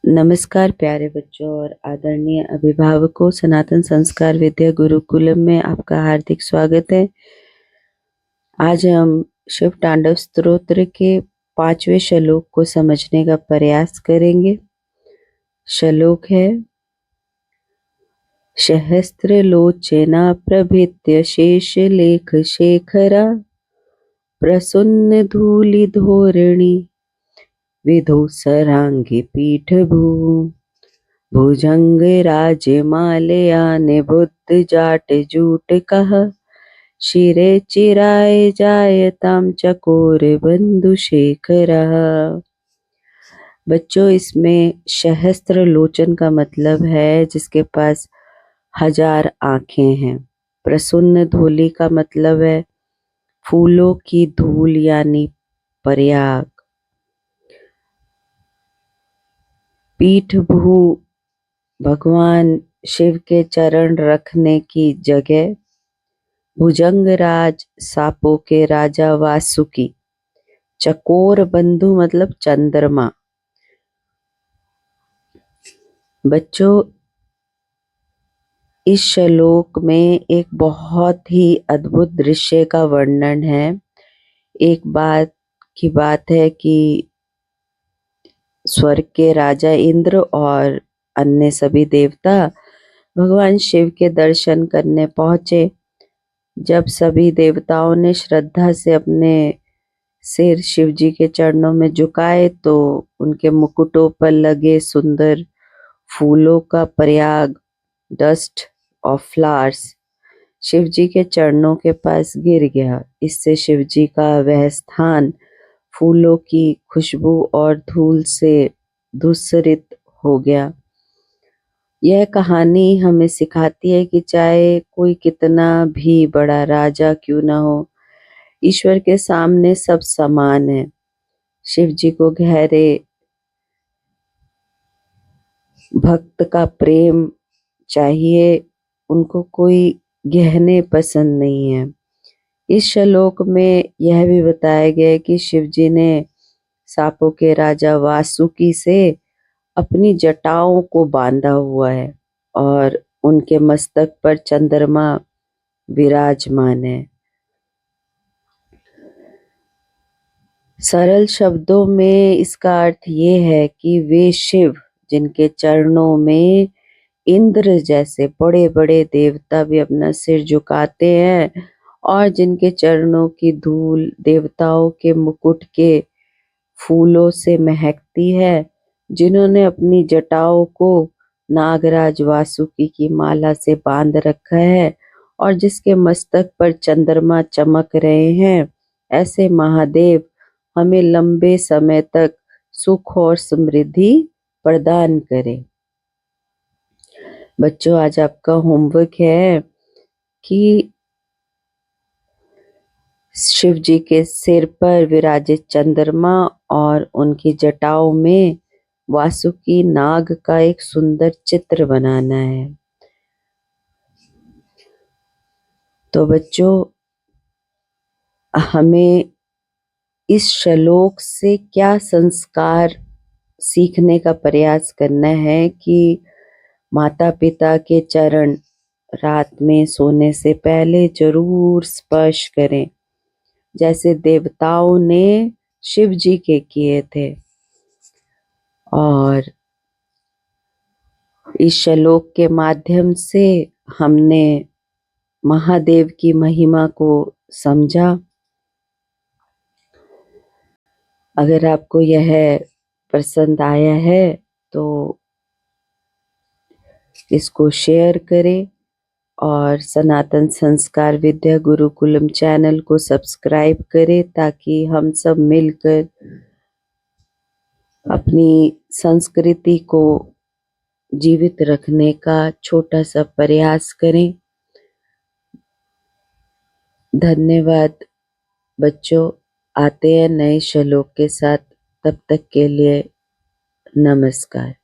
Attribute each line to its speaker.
Speaker 1: नमस्कार प्यारे बच्चों और आदरणीय अभिभावकों। सनातन संस्कार विद्या गुरुकुलम में आपका हार्दिक स्वागत है। आज हम शिव तांडव स्तोत्र के 5वें श्लोक को समझने का प्रयास करेंगे। श्लोक है: सहस्त्रलोचना प्रभृत्य शेष लेख शेखरा प्रसन्न धूलि धोरणी विधुसरांगी पीठ भुजंग राजमालयाने बुद्ध जाट जूट कह शिरे चिराय जायताम चकोर बंधु शेखरा। बच्चों, इसमें सहस्त्र लोचन का मतलब है जिसके पास 1000 आंखें हैं। प्रसन्न धूलि का मतलब है फूलों की धूल यानी प्रयाग। पीठ भू भगवान शिव के चरण रखने की जगह। भुजंगराज सापों के राजा वासुकी। चकोर बंधु मतलब चंद्रमा। बच्चों, इस श्लोक में एक बहुत ही अद्भुत दृश्य का वर्णन है। एक बात है कि स्वर्ग के राजा इंद्र और अन्य सभी देवता भगवान शिव के दर्शन करने पहुंचे। जब सभी देवताओं ने श्रद्धा से अपने सिर शिव जी के चरणों में झुकाए तो उनके मुकुटों पर लगे सुंदर फूलों का Prayag, dust of flowers, Shiv ji के चरणों के पास गिर गया। इससे शिव जी का वह स्थान फूलों की खुशबू और धूल से धूसरित हो गया। यह कहानी हमें सिखाती है कि चाहे कोई कितना भी बड़ा राजा क्यों ना हो, ईश्वर के सामने सब समान है। शिव जी को गहरे भक्त का प्रेम चाहिए, उनको कोई गहने पसंद नहीं है। इस श्लोक में यह भी बताया गया है कि शिव जी ने सापों के राजा वासुकी से अपनी जटाओं को बांधा हुआ है और उनके मस्तक पर चंद्रमा विराजमान है। सरल शब्दों में इसका अर्थ ये है कि वे शिव जिनके चरणों में इंद्र जैसे बड़े बड़े देवता भी अपना सिर झुकाते हैं और जिनके चरणों की धूल देवताओं के मुकुट के फूलों से महकती है, जिन्होंने अपनी जटाओं को नागराज वासुकी की माला से बांध रखा है और जिसके मस्तक पर चंद्रमा चमक रहे हैं, ऐसे महादेव हमें लंबे समय तक सुख और समृद्धि प्रदान करें। बच्चों, आज आपका होमवर्क है कि शिव जी के सिर पर विराजित चंद्रमा और उनकी जटाओं में वासुकी नाग का एक सुंदर चित्र बनाना है। तो बच्चों, हमें इस श्लोक से क्या संस्कार सीखने का प्रयास करना है कि माता पिता के चरण रात में सोने से पहले जरूर स्पर्श करें, जैसे देवताओं ने शिव जी के किए थे। और इस श्लोक के माध्यम से हमने महादेव की महिमा को समझा। अगर आपको यह पसंद आया है तो इसको शेयर करें और सनातन संस्कार विद्या गुरुकुलम चैनल को सब्सक्राइब करें ताकि हम सब मिलकर अपनी संस्कृति को जीवित रखने का छोटा सा प्रयास करें। धन्यवाद बच्चों। आते हैं नए श्लोक के साथ, तब तक के लिए नमस्कार।